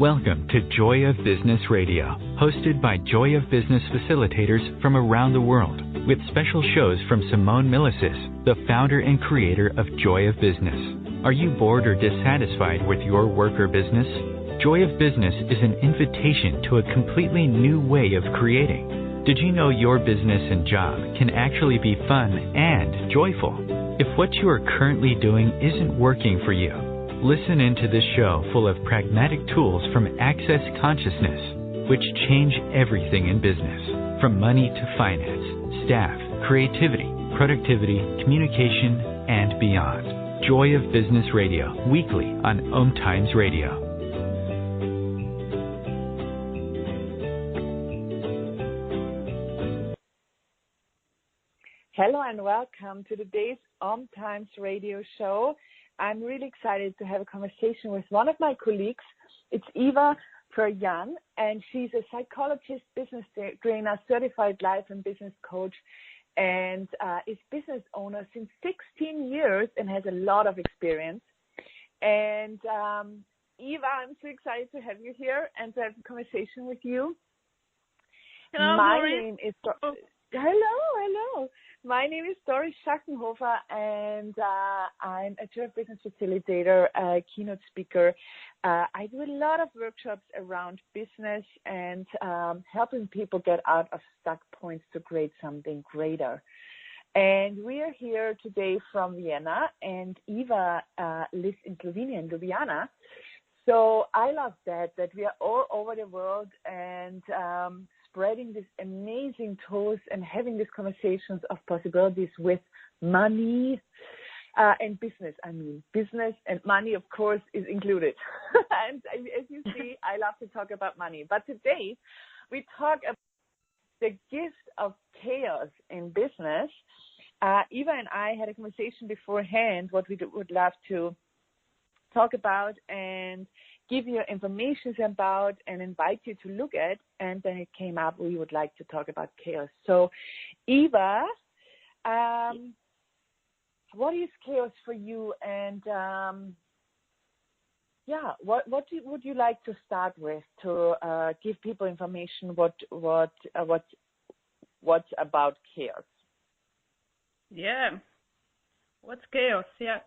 Welcome to Joy of Business Radio, hosted by Joy of Business facilitators from around the world, with special shows from Simone Milasas, the founder and creator of Joy of Business. Are you bored or dissatisfied with your work or business? Joy of Business is an invitation to a completely new way of creating. Did you know your business and job can actually be fun and joyful? If what you are currently doing isn't working for you, listen into this show full of pragmatic tools from Access Consciousness, which change everything in business, from money to finance, staff, creativity, productivity, communication, and beyond. Joy of Business Radio, weekly on OMTimes Radio. Hello and welcome to today's OMTimes radio show. I'm really excited to have a conversation with one of my colleagues. It's Eva Perjan, and she's a psychologist, business trainer, certified life and business coach, and is business owner since 16 years and has a lot of experience. And Eva, I'm so excited to have you here and to have a conversation with you. Hello, My Maureen. name is Hello. My name is Doris Schachenhofer, and I'm a Joy of Business facilitator, a keynote speaker. I do a lot of workshops around business and helping people get out of stuck points to create something greater. And we are here today from Vienna, and Eva lives in Slovenia, in Ljubljana. So I love that we are all over the world and spreading these amazing tools and having these conversations of possibilities with money and business. I mean, business and money, of course, is included. And as you see, I love to talk about money. But today, we talk about the gift of chaos in business. Eva and I had a conversation beforehand, what we would love to talk about and give you information about and invite you to look at, and then it came up we would like to talk about chaos. So, Eva, what is chaos for you? And would you like to start with to give people information what's about chaos? Yeah, what's chaos? Yeah,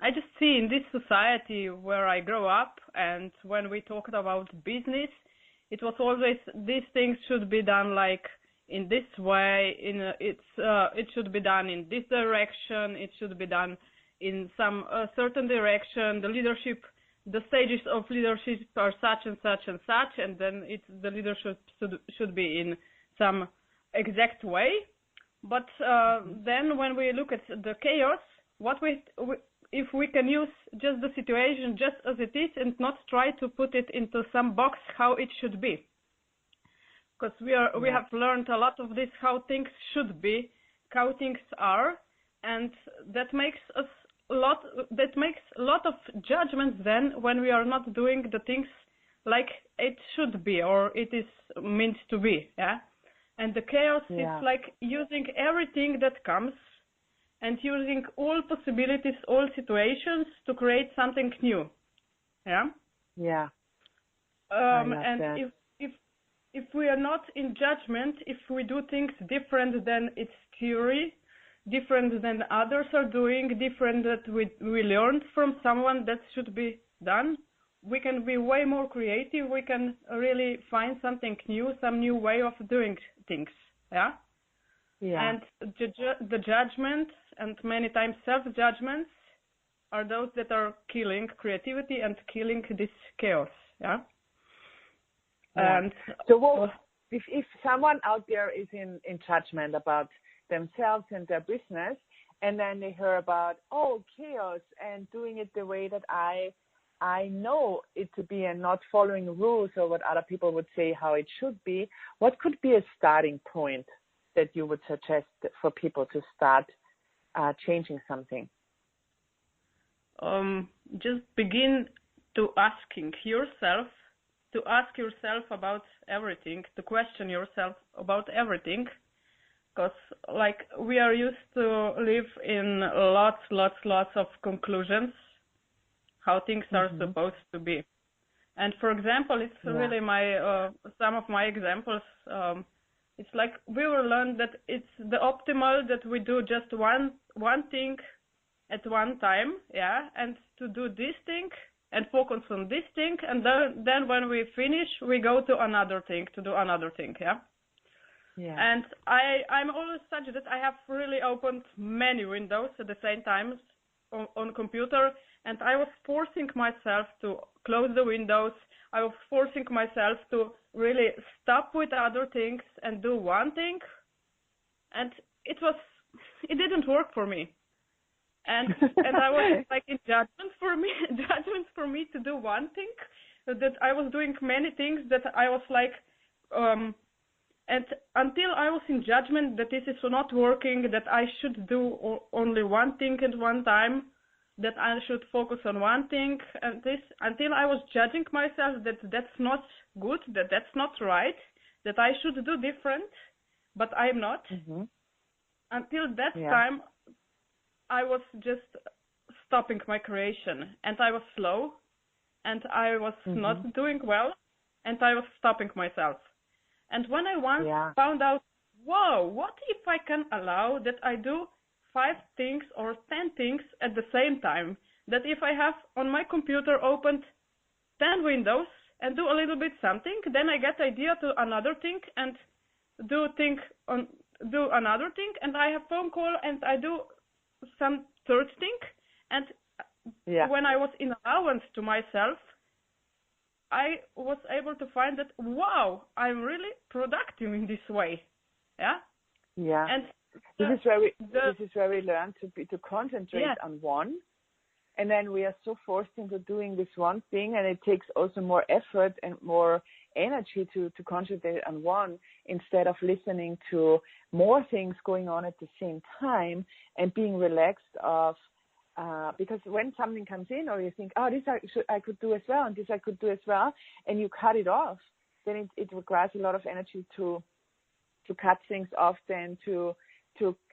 I just see in this society where I grew up, and when we talked about business, it was always these things should be done like in this way. It should be done in this direction. It should be done in some certain direction. The stages of leadership are such and such and such, and then the leadership should be in some exact way. But then when we look at the chaos, if we can use just the situation just as it is and not try to put it into some box how it should be, because we have learned a lot of this, how things should be, how things are, and that makes a lot of judgments then when we are not doing the things like it should be or it is meant to be. And the chaos is like using everything that comes and using all possibilities, all situations to create something new. And if we are not in judgment, if we do things different than its theory, different than others are doing, different that we learned from someone that should be done, we can be way more creative. We can really find something new, some new way of doing things. And the judgments and many times self-judgments are those that are killing creativity and killing this chaos. And so if someone out there is in judgment about themselves and their business, and then they hear about, chaos and doing it the way that I know it to be and not following rules or what other people would say how it should be, what could be a starting point that you would suggest for people to start changing something? Just begin to ask yourself about everything, to question yourself about everything, because like we are used to live in lots of conclusions, how things are supposed to be. And for example, it's really my some of my examples. It's like we will learn that it's the optimal that we do just one thing at one time, and to do this thing and focus on this thing, and then when we finish, we go to another thing to do another thing, And I'm always such that I have really opened many windows at the same time on computer, and I was forcing myself to close the windows. I was forcing myself to really stop with other things and do one thing, and it didn't work for me. And I was like in judgment for me to do one thing, that I was doing many things that I was like, and until I was in judgment that this is not working, that I should do only one thing at one time, that I should focus on one thing, and this, until I was judging myself that that's not good, that that's not right, that I should do different, but I'm not. Mm-hmm. Until that time, I was just stopping my creation, and I was slow, and I was not doing well, and I was stopping myself. And when I once found out, whoa, what if I can allow that I do 5 things or 10 things at the same time? That if I have on my computer opened 10 windows and do a little bit something, then I get idea to another thing and do another thing, and I have phone call and I do some third thing. And when I was in allowance to myself, I was able to find that, wow, I'm really productive in this way. And this is where we learn to concentrate on one, and then we are so forced into doing this one thing, and it takes also more effort and more energy to concentrate on one instead of listening to more things going on at the same time and being relaxed because when something comes in, or you think, oh, this I could do as well, and this I could do as well, and you cut it off, then it requires a lot of energy to cut things off, then to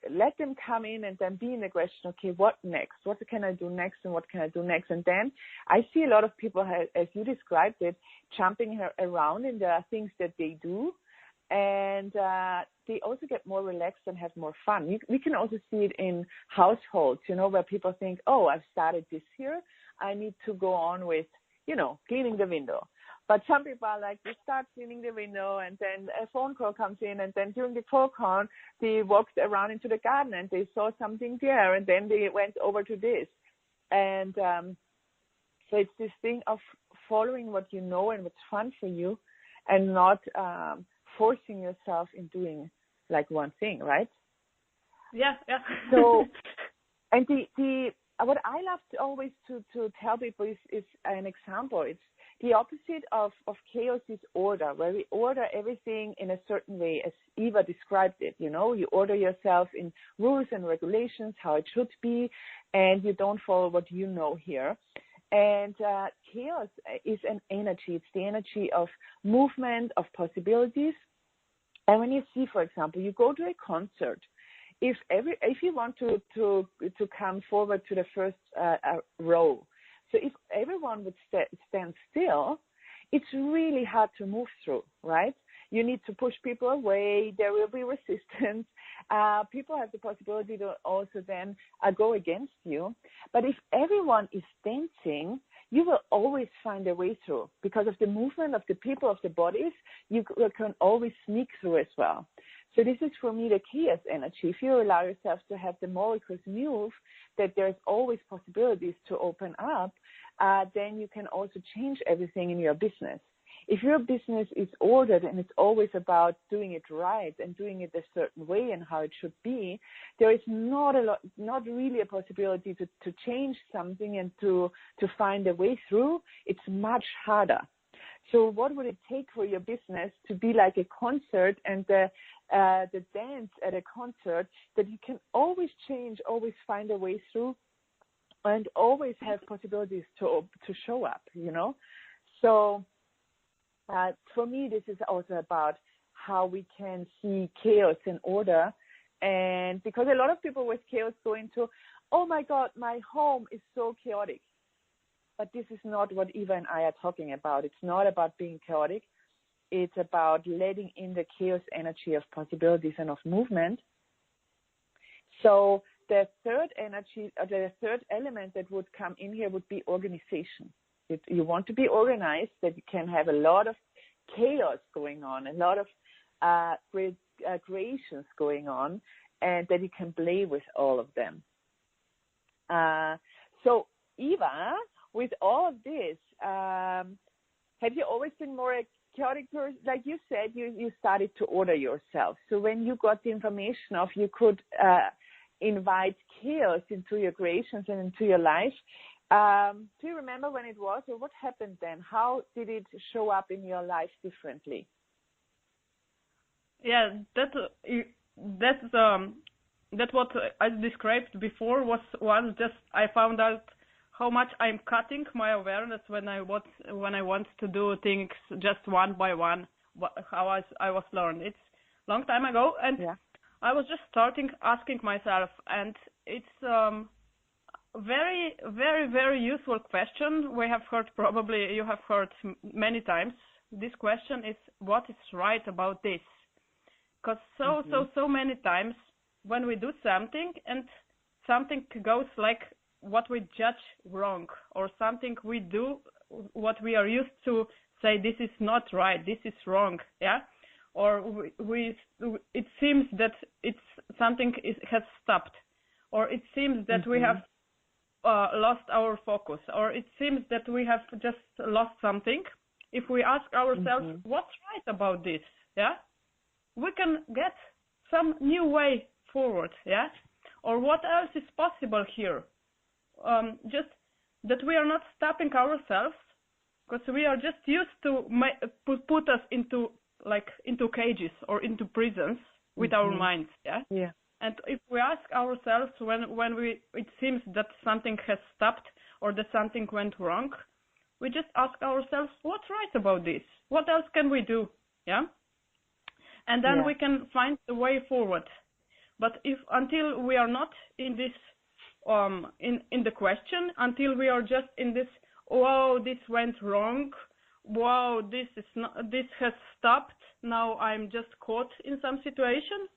let them come in and then be in the question, okay, what next? What can I do next, and what can I do next? And then I see a lot of people, as you described it, jumping around in the things that they do, and they also get more relaxed and have more fun. We can also see it in households, where people think, oh, I've started this here, I need to go on with, cleaning the window. But some people are like, they start cleaning the window, and then a phone call comes in, and then during the phone call, they walked around into the garden, and they saw something there, and then they went over to this. And so it's this thing of following what you know and what's fun for you, and not forcing yourself in doing like one thing, right? Yeah. So, and the what I love to always to tell people is an example. It's the opposite of chaos is order, where we order everything in a certain way, as Eva described it. You order yourself in rules and regulations, how it should be, and you don't follow what you know here. And chaos is an energy. It's the energy of movement, of possibilities. And when you see, for example, you go to a concert, if you want to come forward to the first row, so if everyone would stand still, it's really hard to move through, right? You need to push people away. There will be resistance. People have the possibility to also then go against you. But if everyone is dancing, you will always find a way through. Because of the movement of the people, of the bodies, you can always sneak through as well. So this is, for me, the chaos energy. If you allow yourself to have the molecules move, that there's always possibilities to open up, then you can also change everything in your business. If your business is ordered and it's always about doing it right and doing it a certain way and how it should be, there is not really a possibility to change something and to find a way through. It's much harder. So what would it take for your business to be like a concert, and the dance at a concert, that you can always change, always find a way through, and always have possibilities to show up, So for me, this is also about how we can see chaos in order. And because a lot of people with chaos go into, oh my God, my home is so chaotic. but this is not what Eva and I are talking about. It's not about being chaotic. It's about letting in the chaos energy of possibilities and of movement. So the third energy, or the third element that would come in here would be organization. You want to be organized, that you can have a lot of chaos going on, a lot of creations going on, and that you can play with all of them. So Eva, with all of this, have you always been more a chaotic person? Like you said, you started to order yourself. So when you got the information of you could invite chaos into your creations and into your life, do you remember when it was, or what happened then? How did it show up in your life differently? Yeah, that's what I described before was just I found out how much I'm cutting my awareness when I want to do things just one by one, how I was learned. It's a long time ago, and I was just asking myself, and it's very, very, very useful question. You have heard many times. This question is, what is right about this? Because so many times when we do something and something goes like what we judge wrong, or something we do what we are used to say, this is not right, this is wrong, or it seems that something has stopped, or it seems that we have lost our focus, or it seems that we have just lost something. If we ask ourselves, what's right about this, we can get some new way forward, or what else is possible here. Just that we are not stopping ourselves, because we are just used to put us into cages or into prisons with our minds, And if we ask ourselves when it seems that something has stopped or that something went wrong, we just ask ourselves, what's right about this? What else can we do? And then we can find the way forward. But until we are not in this in the question, until we are just in this, wow, this went wrong, wow, this has stopped, now I'm just caught in some situation.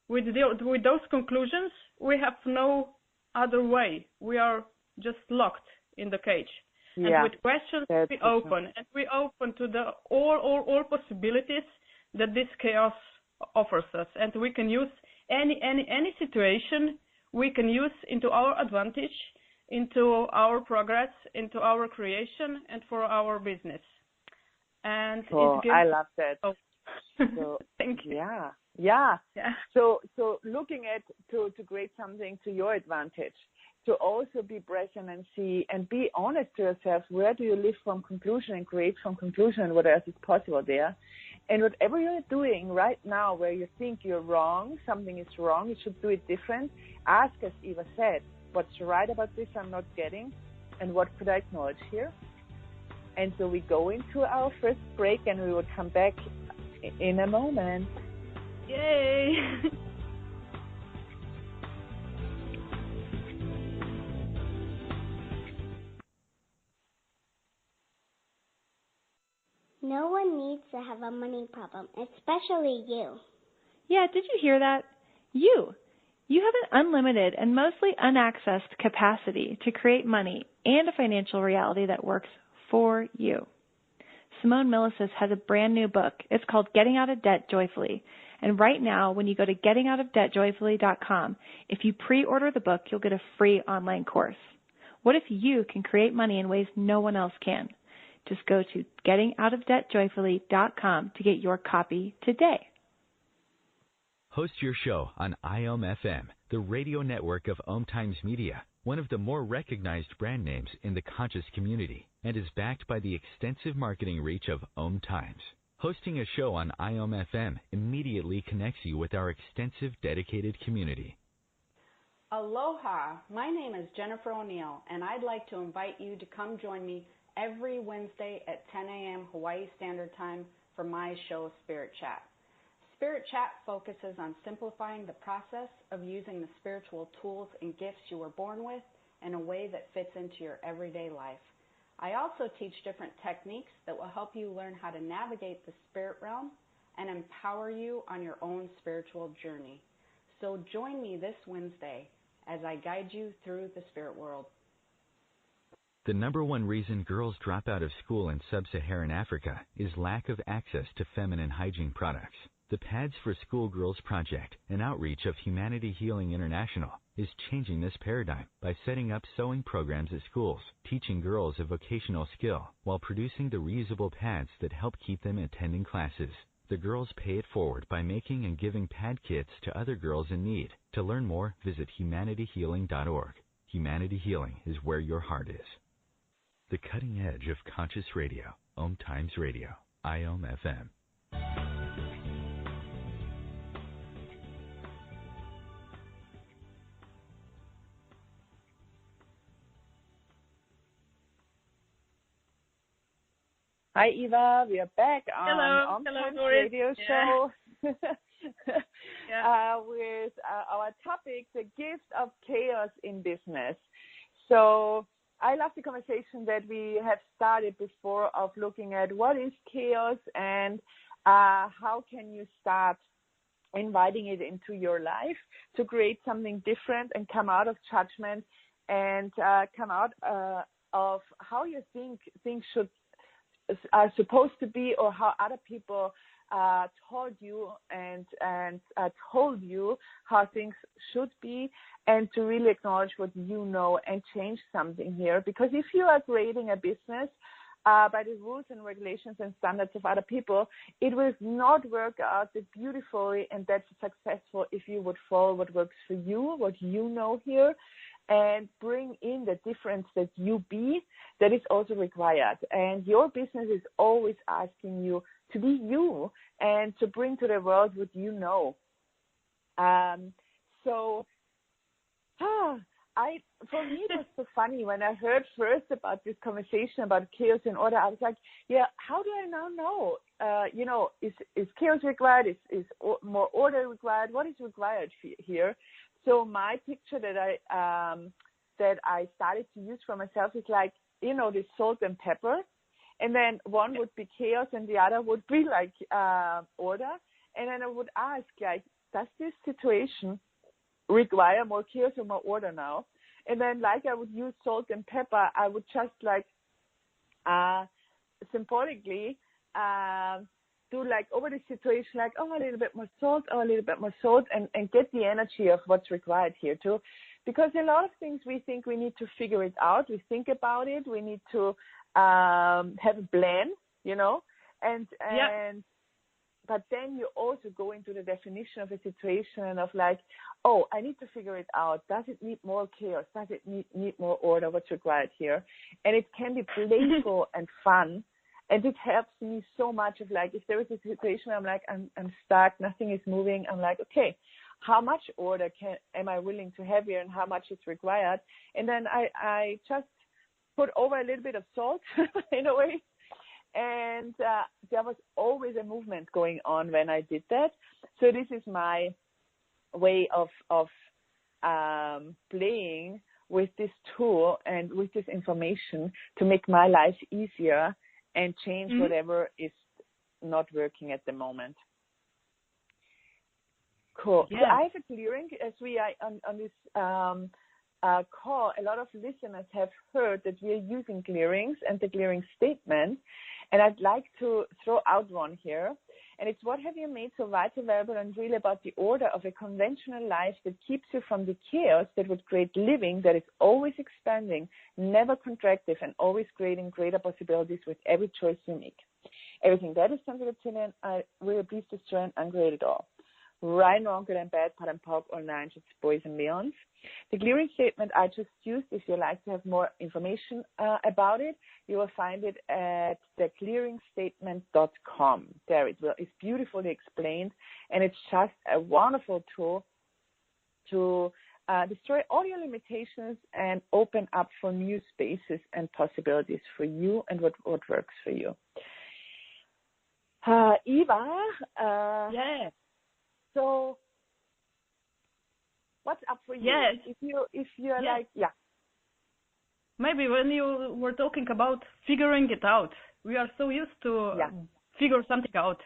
With those conclusions, we have no other way. We are just locked in the cage. And with questions, we open, and we open to the all possibilities that this chaos offers us, and we can use any situation. We can use into our advantage, into our progress, into our creation, and for our business. And I love that. So, thank you. Yeah. So looking at to create something to your advantage, to also be present and see and be honest to yourself. Where do you live from conclusion and create from conclusion, and what else is possible there? And whatever you're doing right now, where you think you're wrong, something is wrong, you should do it different. Ask, as Eva said, what's right about this I'm not getting, and what could I acknowledge here? And so we go into our first break, and we will come back in a moment. Yay! No one needs to have a money problem, especially you. Yeah, did you hear that? You have an unlimited and mostly unaccessed capacity to create money and a financial reality that works for you. Simone Milasas has a brand new book. It's called Getting Out of Debt Joyfully. And right now, when you go to gettingoutofdebtjoyfully.com, if you pre-order the book, you'll get a free online course. What if you can create money in ways no one else can? Just go to gettingoutofdebtjoyfully.com to get your copy today. Host your show on IOM-FM, the radio network of OMTimes Media, one of the more recognized brand names in the conscious community, and is backed by the extensive marketing reach of OMTimes. Hosting a show on IOM-FM immediately connects you with our extensive dedicated community. Aloha, my name is Jennifer O'Neill, and I'd like to invite you to come join me every Wednesday at 10 a.m. Hawaii Standard Time for my show, Spirit Chat. Spirit Chat focuses on simplifying the process of using the spiritual tools and gifts you were born with in a way that fits into your everyday life. I also teach different techniques that will help you learn how to navigate the spirit realm and empower you on your own spiritual journey. So join me this Wednesday as I guide you through the spirit world. The number one reason girls drop out of school in sub-Saharan Africa is lack of access to feminine hygiene products. The Pads for Schoolgirls Project, an outreach of Humanity Healing International, is changing this paradigm by setting up sewing programs at schools, teaching girls a vocational skill, while producing the reusable pads that help keep them attending classes. The girls pay it forward by making and giving pad kits to other girls in need. To learn more, visit humanityhealing.org. Humanity Healing is where your heart is. The cutting edge of conscious radio, OMTimes Radio, IOM FM. Hi, Eva. We are back on OMTimes Radio Show with our topic, the gift of chaos in business. So I love the conversation that we have started before of looking at what is chaos and how can you start inviting it into your life to create something different and come out of judgment and come out of how you think things are supposed to be, or how other people told you and told you how things should be, and to really acknowledge what you know and change something here. Because if you are creating a business by the rules and regulations and standards of other people, it will not work out that beautifully and that successful if you would follow what works for you, what you know here, and bring in the difference that you be that is also required. And your business is always asking you to be you and to bring to the world what you know. For me, it was so funny when I heard first about this conversation about chaos and order. I was like, yeah, how do I now know? Is chaos required? Is more order required? What is required here? So my picture that I started to use for myself is like, the salt and pepper, and then one would be chaos and the other would be like order. And then I would ask, like, does this situation require more chaos or more order now? And then, like, I would use salt and pepper. I would just like symbolically do like over the situation, like, a little bit more salt, a little bit more salt, and get the energy of what's required here too. Because a lot of things we think we need to figure it out. We think about it. We need to have a plan, but then you also go into the definition of a situation and of like, I need to figure it out. Does it need more chaos? Does it need more order? What's required here? And it can be playful and fun. And it helps me so much of like, if there is a situation, I'm like, I'm stuck, nothing is moving. I'm like, okay, how much order am I willing to have here and how much is required? And then I just put over a little bit of salt in a way. And there was always a movement going on when I did that. So this is my way of playing with this tool and with this information to make my life easier and change whatever is not working at the moment. Cool. Yeah. So I have a clearing as we are on this call. A lot of listeners have heard that we are using clearings and the clearing statement. And I'd like to throw out one here. And it's, what have you made so vital, valuable, and real about the order of a conventional life that keeps you from the chaos that would create living that is always expanding, never contractive, and always creating greater possibilities with every choice you make? Everything that is sensitive to them, I will please destroy and uncreate it all. Right, wrong, good and bad, part and pop, all nine, just boys and beyonds. The clearing statement I just used, if you'd like to have more information about it, you will find it at theclearingstatement.com. There it will. It's beautifully explained, and it's just a wonderful tool to destroy all your limitations and open up for new spaces and possibilities for you and what works for you. Eva? Yeah. So, what's up for you? Yes. If you're like, yeah. maybe when you were talking about figuring it out, we are so used to figure something out.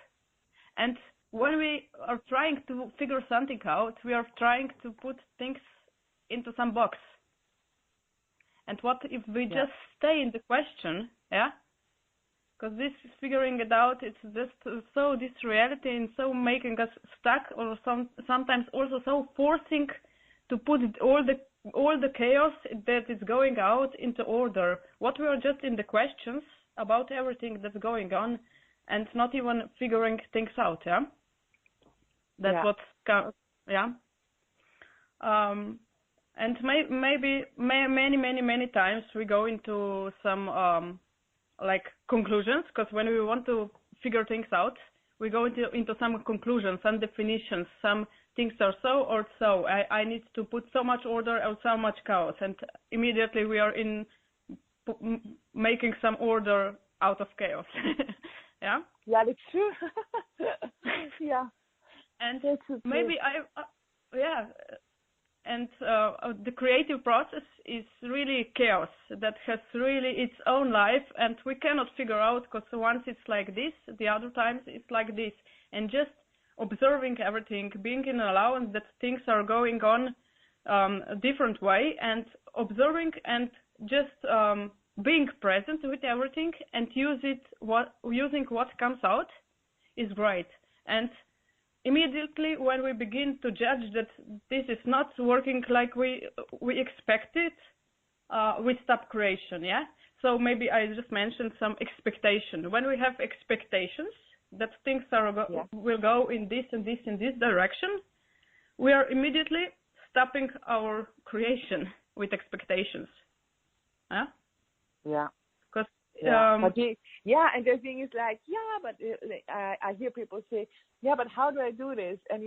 And when we are trying to figure something out, we are trying to put things into some box. And what if we just stay in the question, Because this figuring it out, it's just so this reality and so making us stuck, or sometimes also so forcing to put all the chaos that is going out into order. What we are just in the questions about everything that's going on, and not even figuring things out. That's what's and maybe many times we go into some like conclusions, because when we want to figure things out, we go into some conclusions, some definitions, some things are so or so. I need to put so much order or so much chaos, and immediately we are in making some order out of chaos. Yeah, that's true. And maybe and the creative process is really chaos that has really its own life, and we cannot figure out, because once it's like this, the other times it's like this. And just observing everything, being in allowance that things are going on a different way, and observing and just being present with everything and using what comes out is great. And immediately when we begin to judge that this is not working like we expected, we stop creation, So maybe I just mentioned some expectation. When we have expectations that things will go in this and this and this direction, we are immediately stopping our creation with expectations. Because and the thing is like, but I hear people say, but how do I do this? And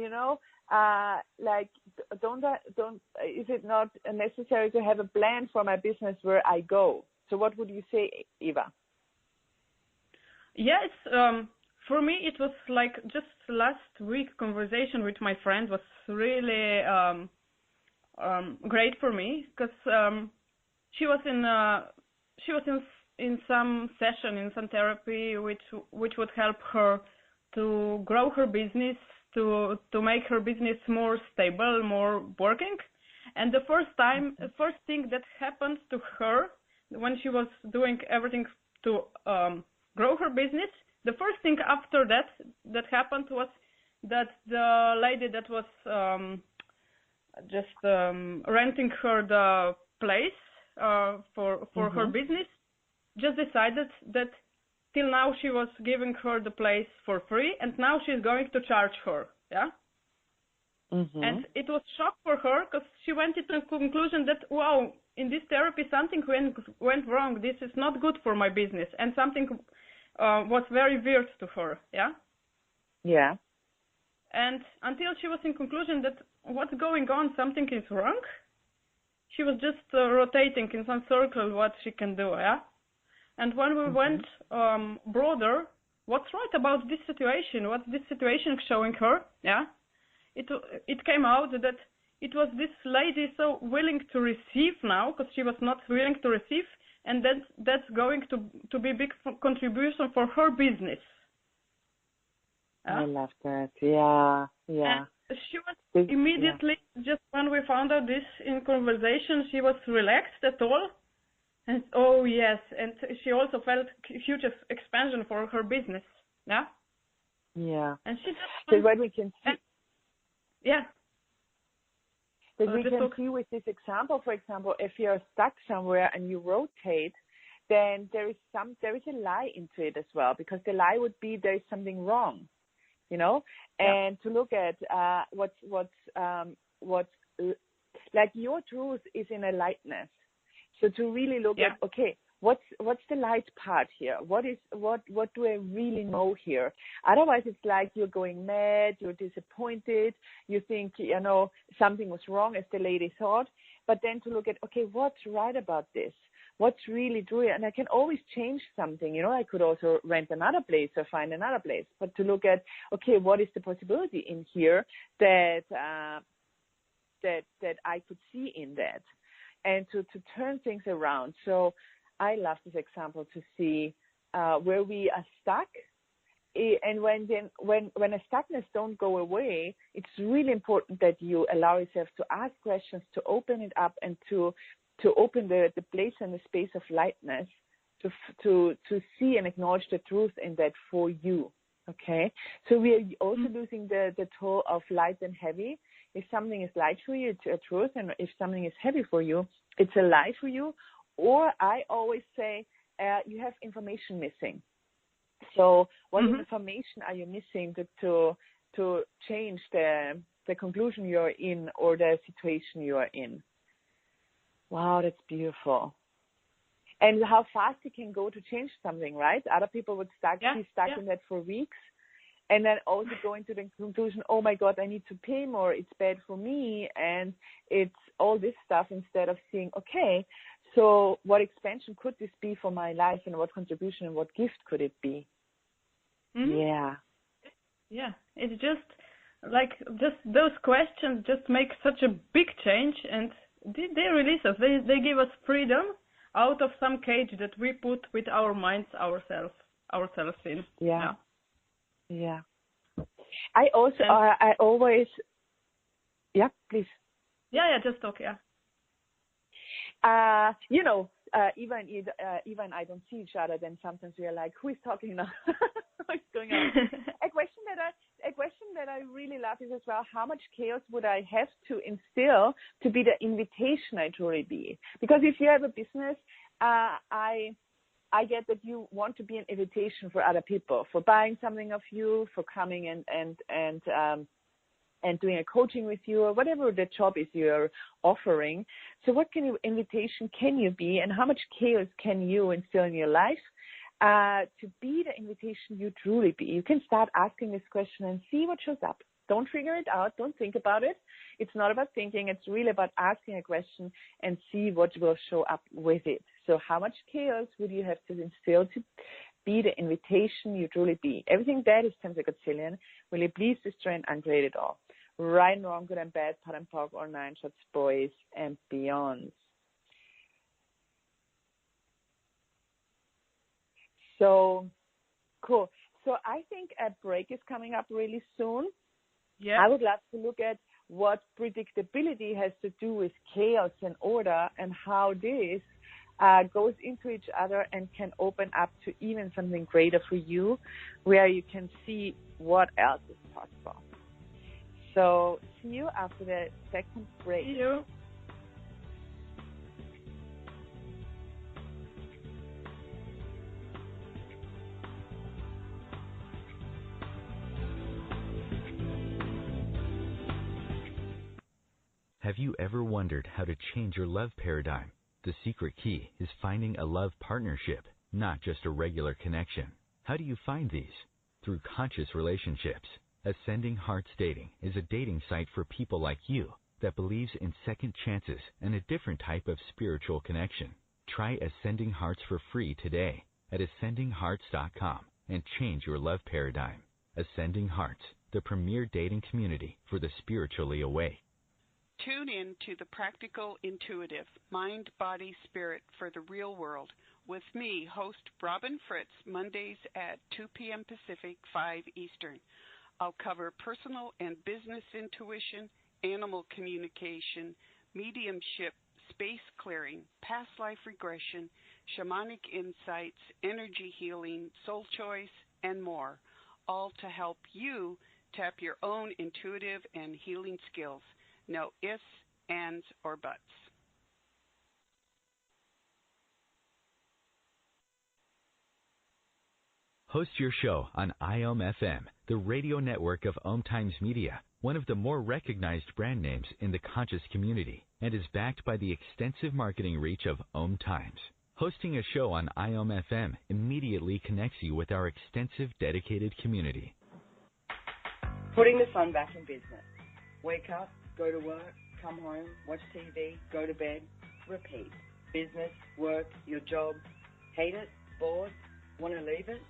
like, is it not necessary to have a plan for my business where I go? So what would you say, Eva? Yes, for me it was like just last week conversation with my friend was really great for me, because she was in some session, in some therapy, which would help her to grow her business, to make her business more stable, more working. And the first thing that happened to her when she was doing everything to grow her business, the first thing after that happened was that the lady that was renting her the place for her business just decided that till now she was giving her the place for free, and now she's going to charge her. And it was shock for her, because she went to the conclusion that, wow, in this therapy something went wrong. This is not good for my business, and something was very weird to her. And until she was in conclusion that what's going on, something is wrong, she was just rotating in some circle what she can do. And when we went broader, what's right about this situation? What's this situation showing her? It came out that it was this lady so willing to receive now, because she was not willing to receive, and that's going to be big contribution for her business. I love that. And she was immediately, just when we found out this in conversation, she was relaxed at all. And and she also felt huge expansion for her business. And she just. So what we can see. But we can see with this example, for example, if you're stuck somewhere and you rotate, then there is a lie into it as well, because the lie would be there is something wrong, and to look at what's like your truth is in a lightness. So to really look at, okay, what's the light part here? What do I really know here? Otherwise, it's like you're going mad, you're disappointed, you think, something was wrong, as the lady thought. But then to look at, okay, what's right about this? What's really true? And I can always change something. I could also rent another place or find another place. But to look at, okay, what is the possibility in here that I could see in that? and to turn things around. So I love this example to see where we are stuck. And when a stuckness don't go away, it's really important that you allow yourself to ask questions, to open it up, and to open the place and the space of lightness, to see and acknowledge the truth in that for you. Okay, so we are also losing the toll of light and heavy. If something is light for you, it's a truth, and if something is heavy for you, it's a lie for you. Or I always say you have information missing. So what information are you missing to change the conclusion you're in or the situation you are in? Wow, that's beautiful. And how fast it can go to change something, right? Other people would be stuck in that for weeks, and then also going to the conclusion, oh my God, I need to pay more, it's bad for me, and it's all this stuff, instead of seeing, okay, so what expansion could this be for my life, and what contribution and what gift could it be? Yeah. Yeah, it's just those questions just make such a big change, and they release us. They give us freedom out of some cage that we put with our minds ourselves in. Yeah. I always. Yeah, please. Yeah, just talk. Yeah. Even I don't see each other. Then sometimes we are like, who is talking now? What's going on? A question that I really love is as well, how much chaos would I have to instill to be the invitation I truly be? Because if you have a business, I get that you want to be an invitation for other people, for buying something of you, for coming and doing a coaching with you, or whatever the job is you're offering. So what invitation can you be, and how much chaos can you instill in your life to be the invitation you truly be? You can start asking this question and see what shows up. Don't figure it out. Don't think about it. It's not about thinking. It's really about asking a question and see what will show up with it. So how much chaos would you have to instill to be the invitation you truly be? Everything that is 10 seconds zillion. Will you please destroy and uncreate it all? Right and wrong, good and bad, pot and pock, or 9 shots, boys and beyonds. So cool. So I think a break is coming up really soon. Yeah. I would love to look at what predictability has to do with chaos and order, and how this goes into each other and can open up to even something greater for you, where you can see what else is possible. So see you after the second break. See you. Have you ever wondered how to change your love paradigm? The secret key is finding a love partnership, not just a regular connection. How do you find these? Through conscious relationships. Ascending Hearts Dating is a dating site for people like you that believes in second chances and a different type of spiritual connection. Try Ascending Hearts for free today at ascendinghearts.com and change your love paradigm. Ascending Hearts, the premier dating community for the spiritually awake. Tune in to the Practical Intuitive, Mind, Body, Spirit for the Real World with me, host Robin Fritz, Mondays at 2 p.m. Pacific, 5 Eastern. I'll cover personal and business intuition, animal communication, mediumship, space clearing, past life regression, shamanic insights, energy healing, soul choice, and more, all to help you tap your own intuitive and healing skills. No ifs, ands, or buts. Host your show on IOM-FM, the radio network of OMTimes Media, one of the more recognized brand names in the conscious community, and is backed by the extensive marketing reach of OMTimes. Hosting a show on IOM-FM immediately connects you with our extensive dedicated community. Putting the fun back in business. Wake up, go to work, come home, watch TV, go to bed, repeat. Business, work, your job, hate it, bored, want to leave it?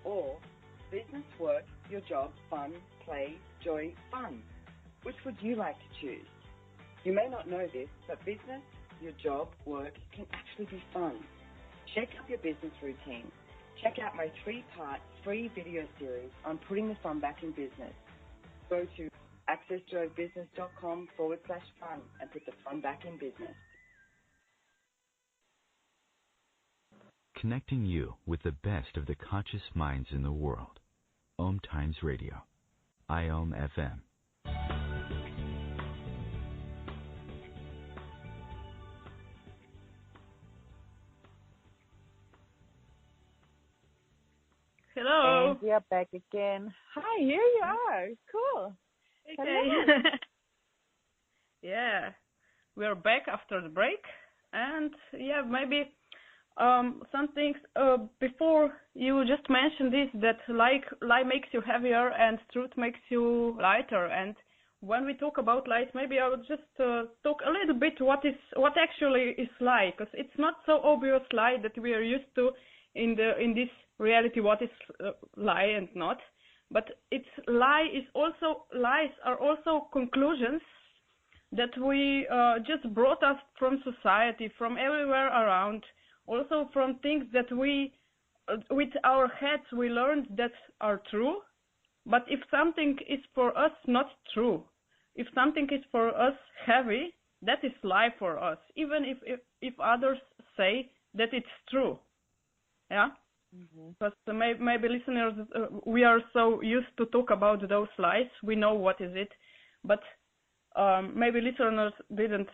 Or business, work, your job, fun, play, joy, fun. Which would you like to choose? You may not know this, but business, your job, work can actually be fun. Shake up your business routine. Check out my 3-part free video series on putting the fun back in business. Go to accessjoybusiness.com/fun and put the fun back in business. Connecting you with the best of the conscious minds in the world. OMTimes Radio. IOM FM. Hello. And we are back again. Hi, here you are. Cool. Okay. Yeah, we're back after the break, and yeah, maybe some things before you just mentioned this, that lie makes you heavier and truth makes you lighter. And when we talk about lies, maybe I would just talk a little bit what actually is lie, because it's not so obvious lie that we are used to in this reality. What is lie and not? But lies are also conclusions that we just brought us from society, from everywhere around, also from things that we, with our heads, we learned that are true. But if something is for us not true, if something is for us heavy, that is lie for us, even if others say that it's true. Yeah? Because maybe listeners, we are so used to talk about those lies, we know what is it, but maybe listeners didn't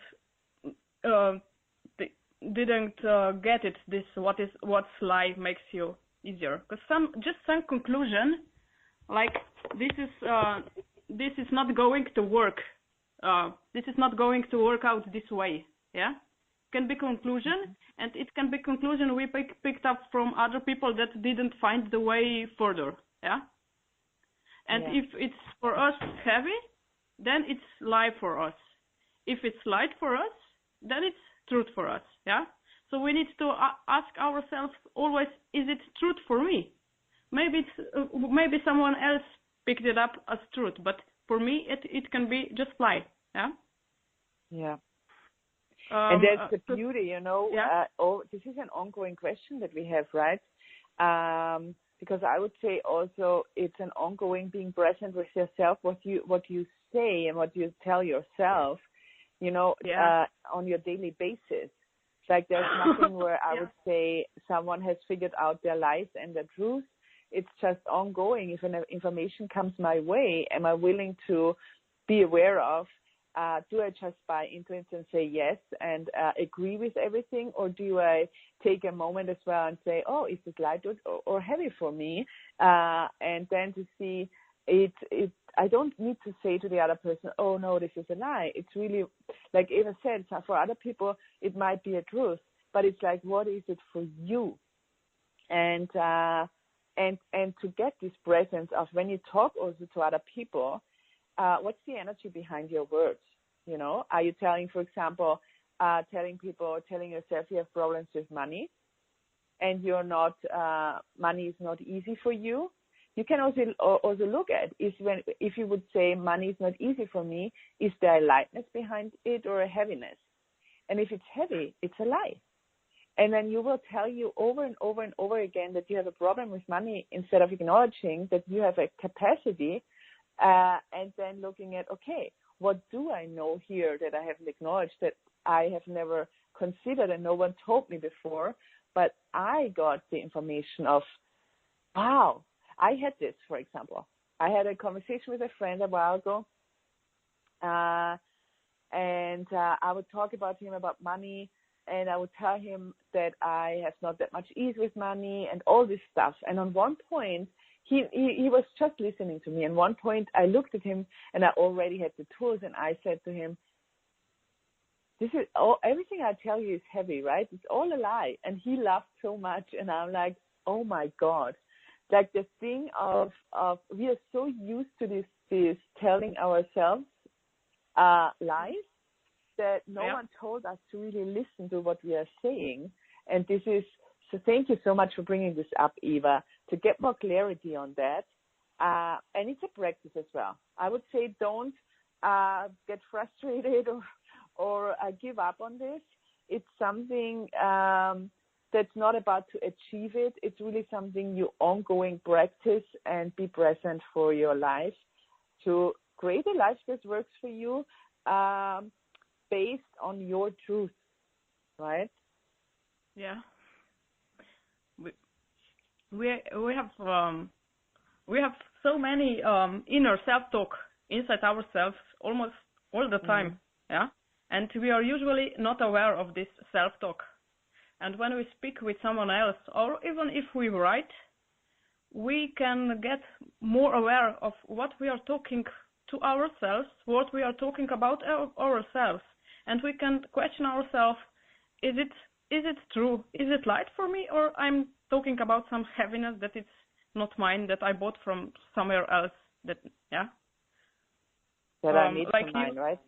get it. What's lie makes you easier. Because some conclusion, like this is not going to work. This is not going to work out this way. Yeah. Can be conclusion, and it can be conclusion we picked up from other people that didn't find the way further, yeah? And if it's for us heavy, then it's lie for us. If it's light for us, then it's truth for us, yeah? So we need to ask ourselves always, is it truth for me? Maybe someone else picked it up as truth, but for me it can be just lie, yeah? Yeah. And that's the beauty, Yeah. This is an ongoing question that we have, right? Because I would say also it's an ongoing being present with yourself, what you say and what you tell yourself, on your daily basis. It's like there's nothing where I would say someone has figured out their lies and the truth. It's just ongoing. If an information comes my way, am I willing to be aware of? Do I just buy into it and say yes and agree with everything, or do I take a moment as well and say, oh, is this light or heavy for me? And then to see it, I don't need to say to the other person, oh no, this is a lie. It's really, like Eva said, for other people it might be a truth, but it's like, what is it for you? And to get this presence of when you talk also to other people. What's the energy behind your words? Are you telling, for example, telling yourself you have problems with money and you're not, money is not easy for you? You can also look at if you would say money is not easy for me, is there a lightness behind it or a heaviness? And if it's heavy, it's a lie. And then you will tell you over and over and over again that you have a problem with money instead of acknowledging that you have a capacity. And then looking at, okay, what do I know here that I haven't acknowledged, that I have never considered and no one told me before, but I got the information of, wow, I had this, for example. I had a conversation with a friend a while ago, and I would talk about him about money, and I would tell him that I have not that much ease with money and all this stuff. And on one point, he was just listening to me. And one point I looked at him and I already had the tools, and I said to him, everything I tell you is heavy, right? It's all a lie. And he laughed so much, and I'm like, oh my God. Like the thing of we are so used to this telling ourselves lies that no one told us to really listen to what we are saying. And this is, so thank you so much for bringing this up, Eva, to get more clarity on that. And it's a practice as well. I would say don't get frustrated or give up on this. it's something that's not about to achieve it. It's really something you ongoing practice and be present for your life to create a life that works for you based on your truth, right? Yeah. We have so many inner self-talk inside ourselves almost all the time, yeah. And we are usually not aware of this self-talk. And when we speak with someone else, or even if we write, we can get more aware of what we are talking to ourselves, what we are talking about ourselves, and we can question ourselves: is it true? Is it light for me, or I'm talking about some heaviness that it's not mine, that I bought from somewhere else? That yeah. That I made like to mine, right?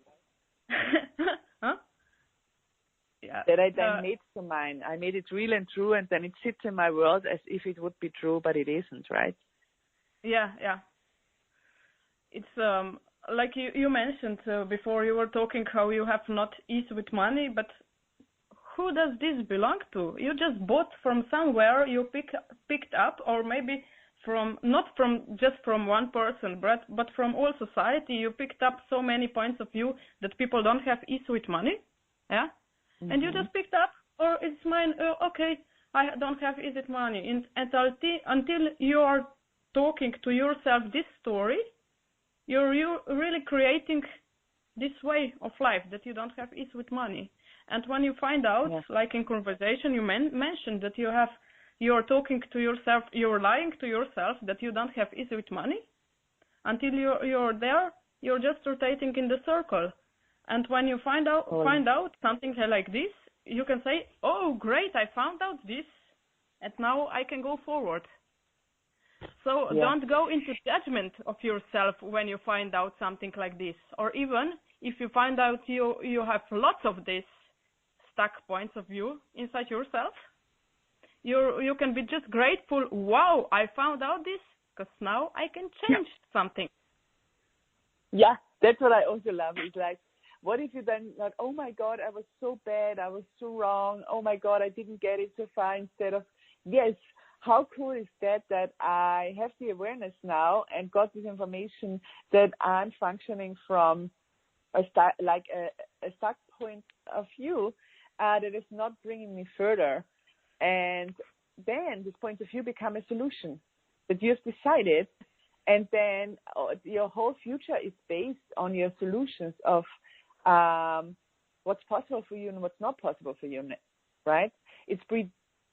Huh? Yeah. That I then made to mine. I made it real and true, and then it sits in my world as if it would be true, but it isn't, right? Yeah. It's like you mentioned before you were talking how you have not ease with money, but who does this belong to? You just bought from somewhere, you picked up, or maybe not from one person, but from all society. You picked up so many points of view that people don't have ease with money, yeah. And you just picked up, or it's mine. Okay, I don't have ease with money. And until you are talking to yourself this story, you're really creating this way of life that you don't have ease with money. And when you find out, like in conversation, you mentioned that you're talking to yourself, you're lying to yourself that you don't have ease with money. Until you're there, you're just rotating in the circle. And when you find out something like this, you can say, "Oh, great! I found out this, and now I can go forward." So don't go into judgment of yourself when you find out something like this, or even if you find out you have lots of these stuck points of view inside yourself. You can be just grateful. Wow, I found out this, because now I can change something. Yeah, that's what I also love. It's like, what if you then like, oh my God, I was so bad, I was so wrong. Oh my God, I didn't get it so far. Instead of, yes, how cool is that I have the awareness now and got this information that I'm functioning from a stuck point of view that is not bringing me further. And then this point of view become a solution that you have decided, and then your whole future is based on your solutions of what's possible for you and what's not possible for you, right? It's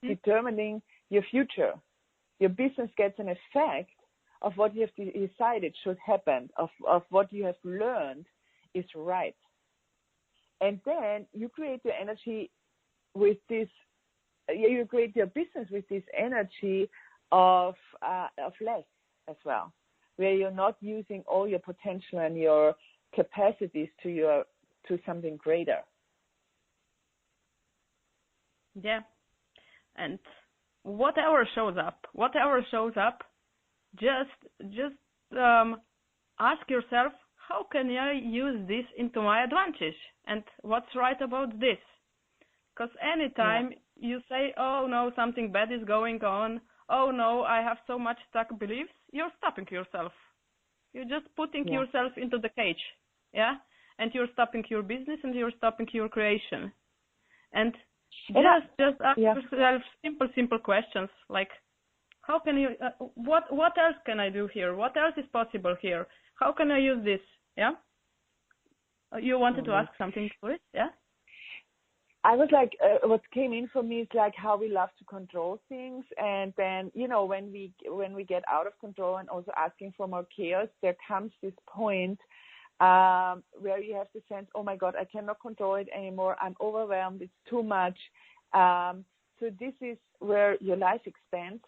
predetermining your future. Your business gets an effect of what you have decided should happen, of what you have learned is right. And then you create your energy with this, you create your business with this energy of less as well, where you're not using all your potential and your capacities to something greater. Yeah. And whatever shows up, just ask yourself, how can I use this into my advantage? And what's right about this? Because anytime you say, oh no, something bad is going on, oh no, I have so much stuck beliefs, you're stopping yourself. You're just putting yourself into the cage, yeah? And you're stopping your business and you're stopping your creation. And just ask yourself simple questions like, how can you, what else can I do here? What else is possible here? How can I use this? Yeah? You wanted to ask something for it, yeah? I was like, what came in for me is like how we love to control things, and then when we get out of control and also asking for more chaos, there comes this point where you have the sense, oh my God, I cannot control it anymore. I'm overwhelmed. It's too much. So this is where your life expands,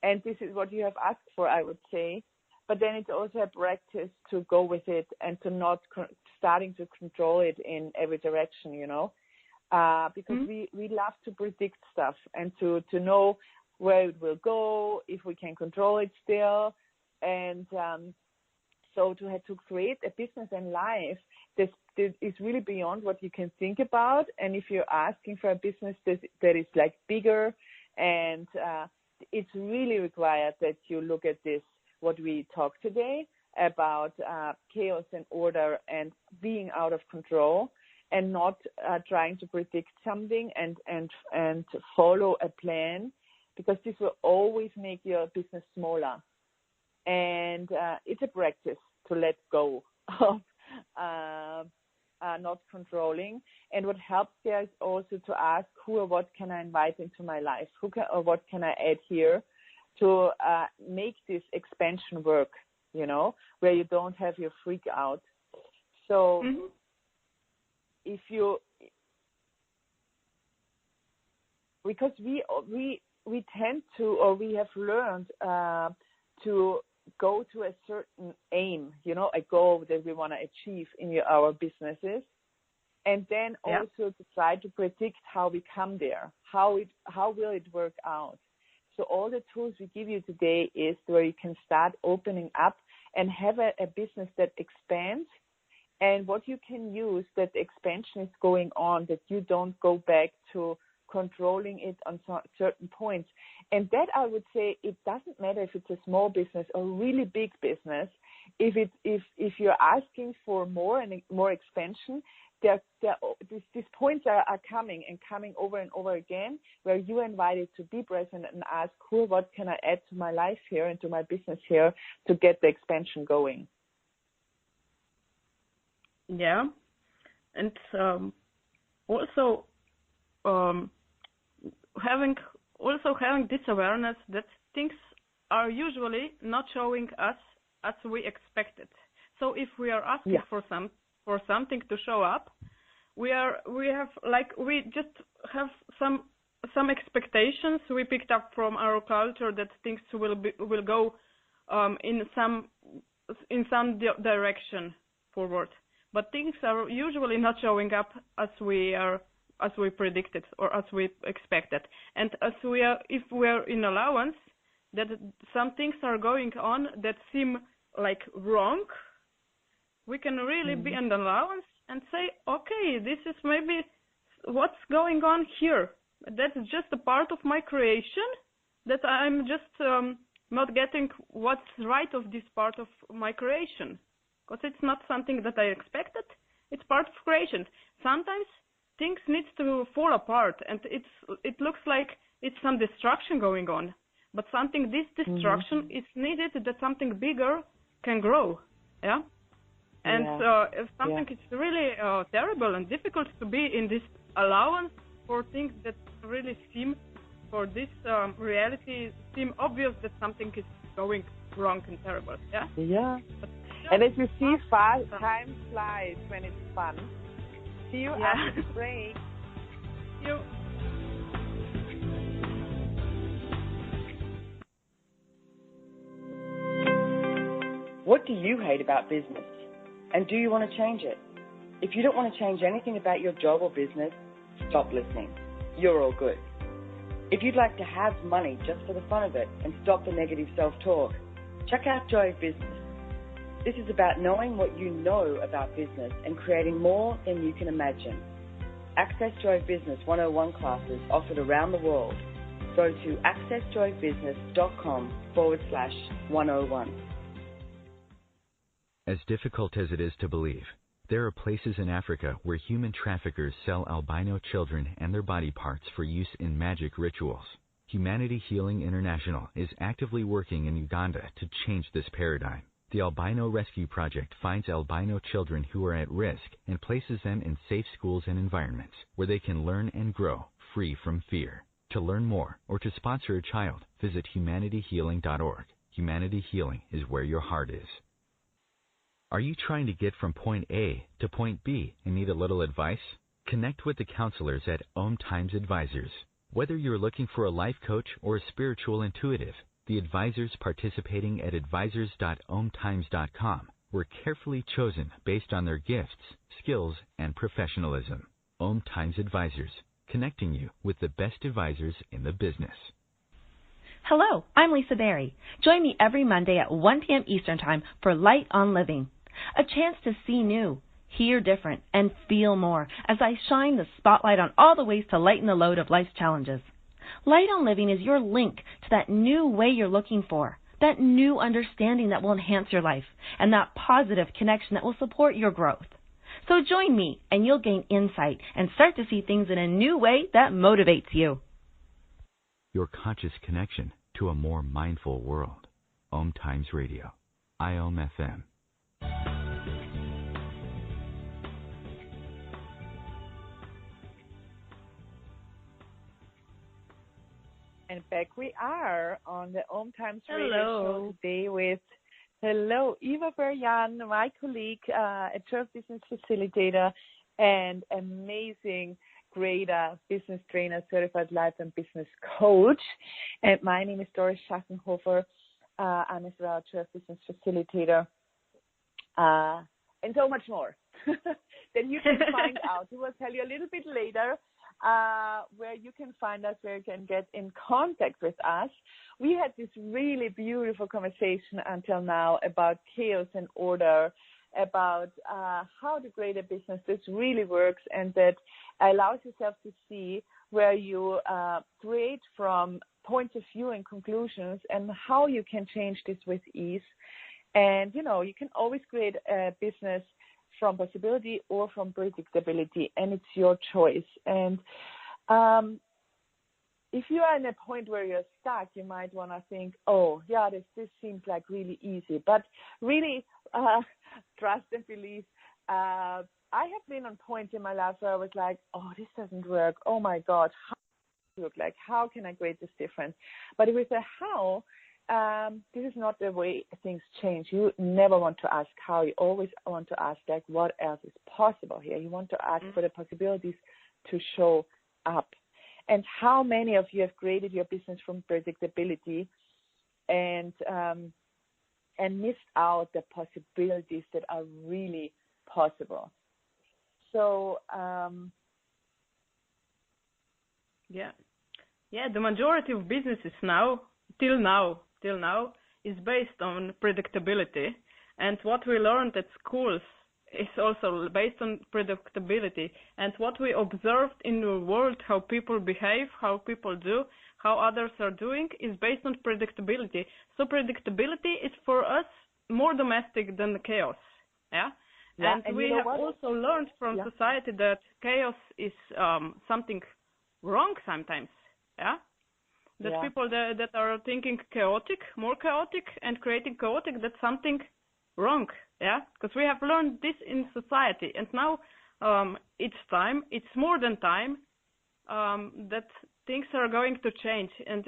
and this is what you have asked for, I would say. But then it's also a practice to go with it and to not starting to control it in every direction, because we love to predict stuff and to know where it will go, if we can control it still. And So to create a business and life this is really beyond what you can think about. And if you're asking for a business that is like bigger, and it's really required that you look at this, what we talked today about chaos and order and being out of control, and not trying to predict something and follow a plan, because this will always make your business smaller. And it's a practice to let go of not controlling. And what helps there is also to ask who or what can I invite into my life, or what can I add here to make this expansion work, where you don't have your freak out. So because we tend to, or we have learned to go to a certain aim, a goal that we want to achieve in our businesses, and then also to try to predict how we come there, how will it work out. So all the tools we give you today is where you can start opening up and have a business that expands, and what you can use that the expansion is going on, that you don't go back to controlling it on certain points. And that, I would say, it doesn't matter if it's a small business or really big business. If you're asking for more and more expansion, these points are coming over and over again, where you are invited to be present and ask, what can I add to my life here and to my business here to get the expansion going? Yeah, and also having this awareness that things are usually not showing us as we expected. So if we are asking for something to show up, we just have some expectations we picked up from our culture that things will go in some direction forward. But things are usually not showing up as we predicted or as we expected. And if we're in allowance, that some things are going on that seem like wrong, we can really be in allowance and say, okay, this is maybe what's going on here. That's just a part of my creation, that I'm just not getting what's right of this part of my creation. Because it's not something that I expected. It's part of creation. Sometimes things need to fall apart, and it looks like it's some destruction going on. But this destruction is needed that something bigger can grow. Yeah. And if something is really terrible and difficult to be in this allowance for things that really seem, for this reality, seem obvious that something is going wrong and terrible. Yeah. Yeah. And as you see, time flies when it's fun. See you after the break. See you. What do you hate about business? And do you want to change it? If you don't want to change anything about your job or business, stop listening. You're all good. If you'd like to have money just for the fun of it and stop the negative self-talk, check out Joy of Business. This is about knowing what you know about business and creating more than you can imagine. Access Joy of Business 101 classes offered around the world. Go to accessjoyofbusiness.com/101. As difficult as it is to believe, there are places in Africa where human traffickers sell albino children and their body parts for use in magic rituals. Humanity Healing International is actively working in Uganda to change this paradigm. The Albino Rescue Project finds albino children who are at risk and places them in safe schools and environments where they can learn and grow free from fear. To learn more or to sponsor a child, visit humanityhealing.org. Humanity Healing is where your heart is. Are you trying to get from point A to point B and need a little advice? Connect with the counselors at OMTimes Advisors. Whether you're looking for a life coach or a spiritual intuitive, the advisors participating at advisors.omtimes.com were carefully chosen based on their gifts, skills, and professionalism. OMTimes Advisors, connecting you with the best advisors in the business. Hello, I'm Lisa Berry. Join me every Monday at 1 p.m. Eastern Time for Light on Living, a chance to see new, hear different, and feel more as I shine the spotlight on all the ways to lighten the load of life's challenges. Light on Living is your link to that new way you're looking for, that new understanding that will enhance your life, and that positive connection that will support your growth. So join me, and you'll gain insight and start to see things in a new way that motivates you. Your conscious connection to a more mindful world. OMTimes Radio. IOM FM. And back we are on the OMTimes Radio Hello. show today with Eva Berjan, my colleague, a Turf Business Facilitator and amazing, great business trainer, certified life and business coach. And my name is Doris Schachenhofer. I'm as well a Turf Business Facilitator and so much more that you can find out. We will tell you a little bit later where you can find us, where you can get in contact with us. We had this really beautiful conversation until now about chaos and order, about how to create a business that really works and that allows yourself to see where you create from points of view and conclusions and how you can change this with ease. And, you know, you can always create a business from possibility or from predictability, and it's your choice. And if you are in a point where you're stuck, you might want to think, oh, yeah, this seems like really easy. But really, trust and believe. I have been on points in my life where I was like, oh, this doesn't work. Oh, my God, how does it look like? How can I create this difference? But with the how, this is not the way things change. You never want to ask how. You always want to ask, like, what else is possible here? You want to ask for the possibilities to show up. And how many of you have created your business from predictability and missed out the possibilities that are really possible? So, the majority of businesses now, till now, is based on predictability. And what we learned at schools is also based on predictability. And what we observed in the world, how people behave, how people do, how others are doing, is based on predictability. So predictability is for us more domestic than the chaos. And we have also learned from society that chaos is something wrong sometimes. That people that are thinking more chaotic, and creating chaotic, that's something wrong. Because we have learned this in society, and now it's more than time that things are going to change, and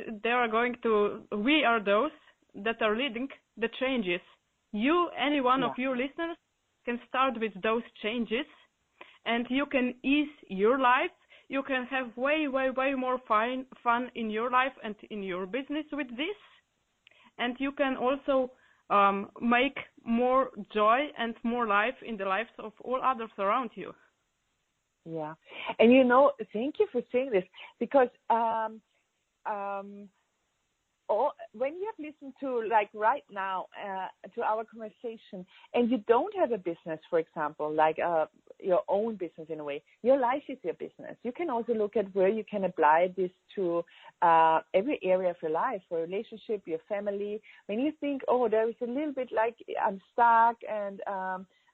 we are those that are leading the changes. Any one of you listeners can start with those changes, and you can ease your life. You can have way, way, way more fun in your life and in your business with this. And you can also make more joy and more life in the lives of all others around you. Yeah. And, you know, thank you for saying this, because when you have listened to, like right now, to our conversation, and you don't have a business, for example, like your own business in a way, your life is your business. You can also look at where you can apply this to every area of your life, your relationship, your family. When you think, oh, there is a little bit like I'm stuck and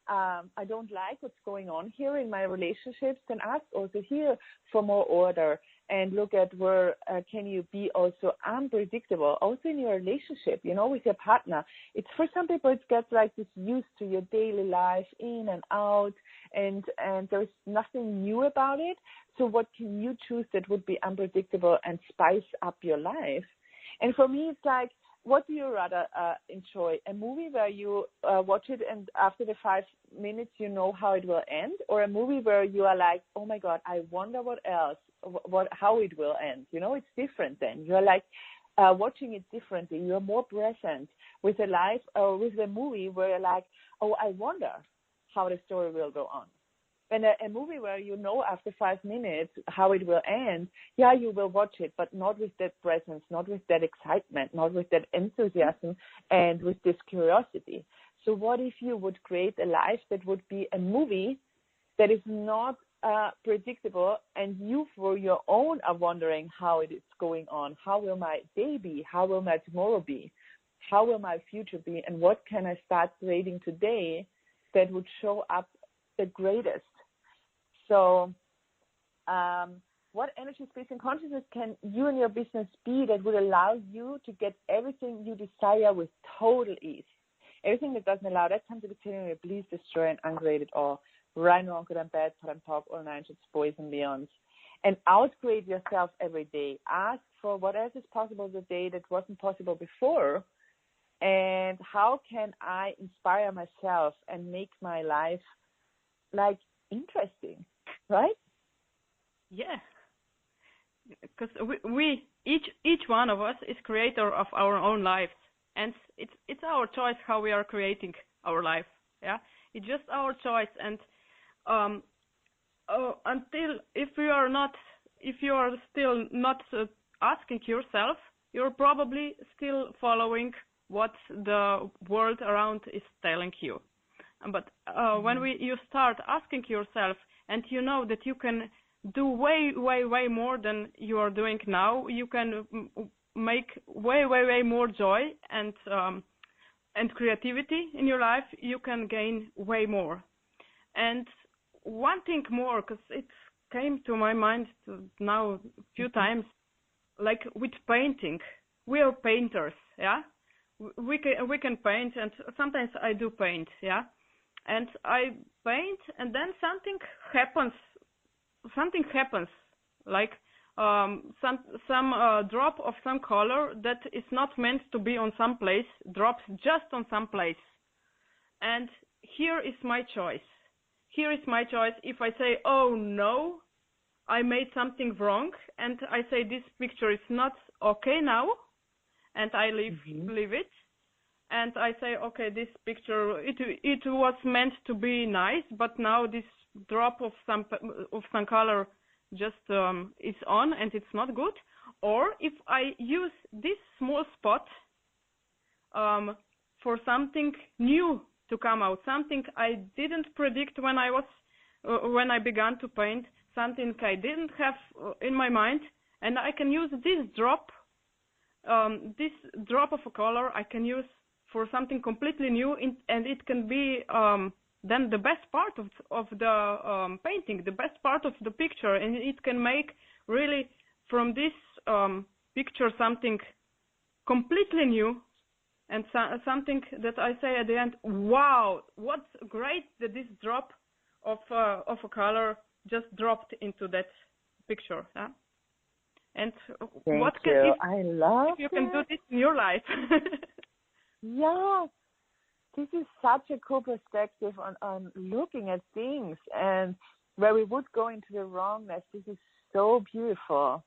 I don't like what's going on here in my relationships, then ask also here for more order and look at where can you be also unpredictable, also in your relationship, you know, with your partner. It's for some people it gets like this used to your daily life, in and out, and there's nothing new about it. So what can you choose that would be unpredictable and spice up your life? And for me, it's like, what do you rather enjoy? A movie where you watch it and after the 5 minutes you know how it will end, or a movie where you are like, oh my God, I wonder what else, how it will end. You know, it's different then. You're like watching it differently. You're more present with a life or with a movie where you're like, oh, I wonder how the story will go on. And a movie where you know after 5 minutes how it will end, yeah, you will watch it, but not with that presence, not with that excitement, not with that enthusiasm, and with this curiosity. So what if you would create a life that would be a movie that is not predictable, and you for your own are wondering how it is going on? How will my day be? How will my tomorrow be? How will my future be? And what can I start creating today that would show up the greatest? So what energy, space, and consciousness can you and your business be that would allow you to get everything you desire with total ease? Everything that doesn't allow that time to be telling you, please destroy and uncreate it all. Right, wrong, good and bad, part and talk, all nine should boys and beyonds. And outcreate yourself every day. Ask for what else is possible today that wasn't possible before. And how can I inspire myself and make my life like interesting, right? Yeah, because we each one of us is creator of our own lives, and it's our choice how we are creating our life. Yeah, it's just our choice. And until if you are still not asking yourself, you're probably still following what the world around is telling you. But when you start asking yourself, and you know that you can do way more than you are doing now, you can make way more joy and creativity in your life. You can gain way more. And one thing more, because it came to my mind now a few times, like with painting, we are painters, yeah. We can paint, and sometimes I do paint, yeah. And I paint, and then something happens, like some drop of some color that is not meant to be on some place drops just on some place. And here is my choice. If I say, oh no, I made something wrong, and I say this picture is not okay now, and I leave it. And I say, okay, this picture, it was meant to be nice, but now this drop of some color just is on, and it's not good. Or if I use this small spot for something new to come out, something I didn't predict when I began to paint, something I didn't have in my mind, and I can use this drop of a color. I can use for something completely new, and it can be then the best part of the painting, the best part of the picture, and it can make really from this picture something completely new, and something that I say at the end, wow, what's great that this drop of a color just dropped into that picture. Huh? And I love if you can do this in your life. Yeah, this is such a cool perspective on looking at things, and where we would go into the wrongness. This is so beautiful.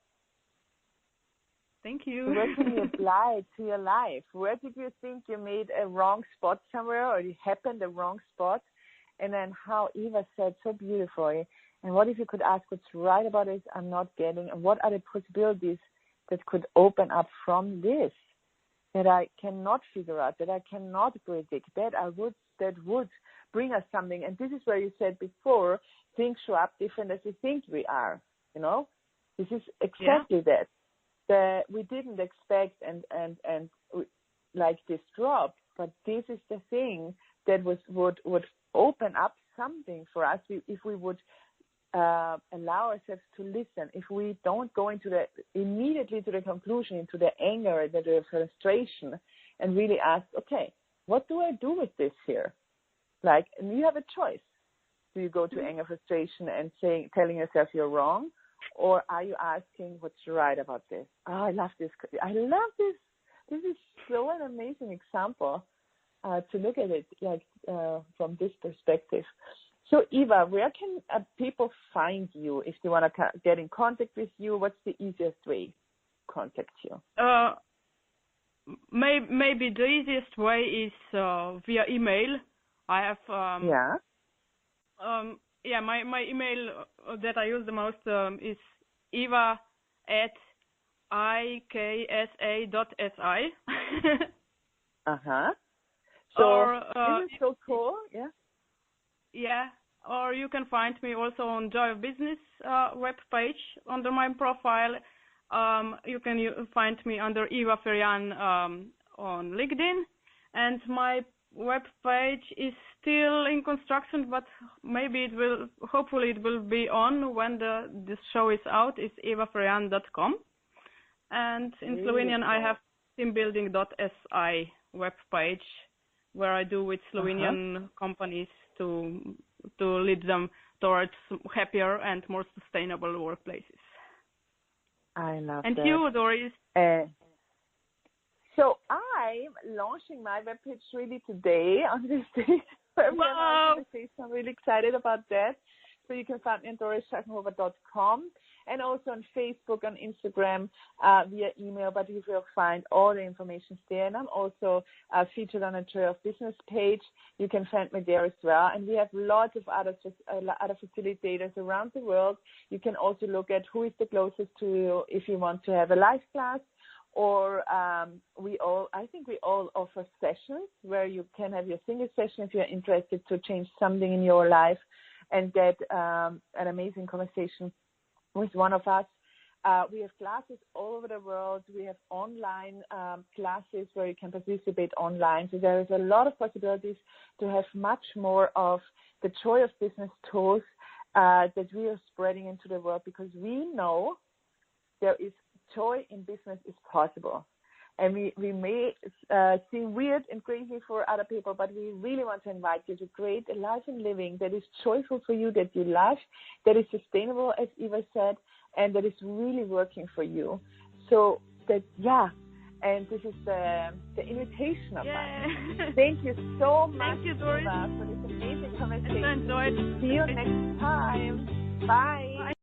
Thank you. Where can you apply to your life? Where did you think you made a wrong spot somewhere, or it happened the wrong spot? And then how Eva said so beautifully, and what if you could ask what's right about it I'm not getting, and what are the possibilities that could open up from this? That I cannot figure out, that I cannot predict, that would bring us something. And this is where you said before, things show up different as we think we are, you know? This is exactly that we didn't expect and like this drop, but this is the thing that would open up something for us if we would allow ourselves to listen. If we don't go immediately to the conclusion, into the anger, the frustration, and really ask, okay, what do I do with this here? Like, and you have a choice. Do you go to anger, frustration, and telling yourself you're wrong, or are you asking what's right about this? Oh, I love this. This is so an amazing example to look at it like from this perspective. So, Eva, where can people find you if they want to get in contact with you? What's the easiest way to contact you? Maybe the easiest way is via email. I have my email that I use the most is eva@iksa.si. So or, this is so cool. Yeah. Yeah. Or you can find me also on Joy of Business webpage under my profile. You can find me under Eva Ferian on LinkedIn, and my webpage is still in construction, but maybe hopefully it will be on when this show is out. It's evaferian.com, and in Slovenian I have teambuilding.si webpage where I do with Slovenian companies to lead them towards happier and more sustainable workplaces. I love and that. And you, Doris? So I'm launching my webpage really today on this day. Wow. I'm really excited about that. So you can find me on dorisschachenhofer.com and also on Facebook, on Instagram, via email, but you will find all the information there. And I'm also featured on a Joy of Business page. You can find me there as well. And we have lots of other facilitators around the world. You can also look at who is the closest to you if you want to have a live class. Or I think we all offer sessions where you can have your single session if you're interested to change something in your life and get an amazing conversation with one of us. We have classes all over the world. We have online classes where you can participate online. So there is a lot of possibilities to have much more of the Joy of Business tools that we are spreading into the world, because we know there is joy in business is possible. And we may seem weird and crazy for other people, but we really want to invite you to create a life and living that is joyful for you, that you love, that is sustainable, as Eva said, and that is really working for you. So that, and this is the invitation of us. Thank you so much, Thank you, Doris, Eva, for this amazing conversation. I enjoyed. See you next time. Bye. Bye.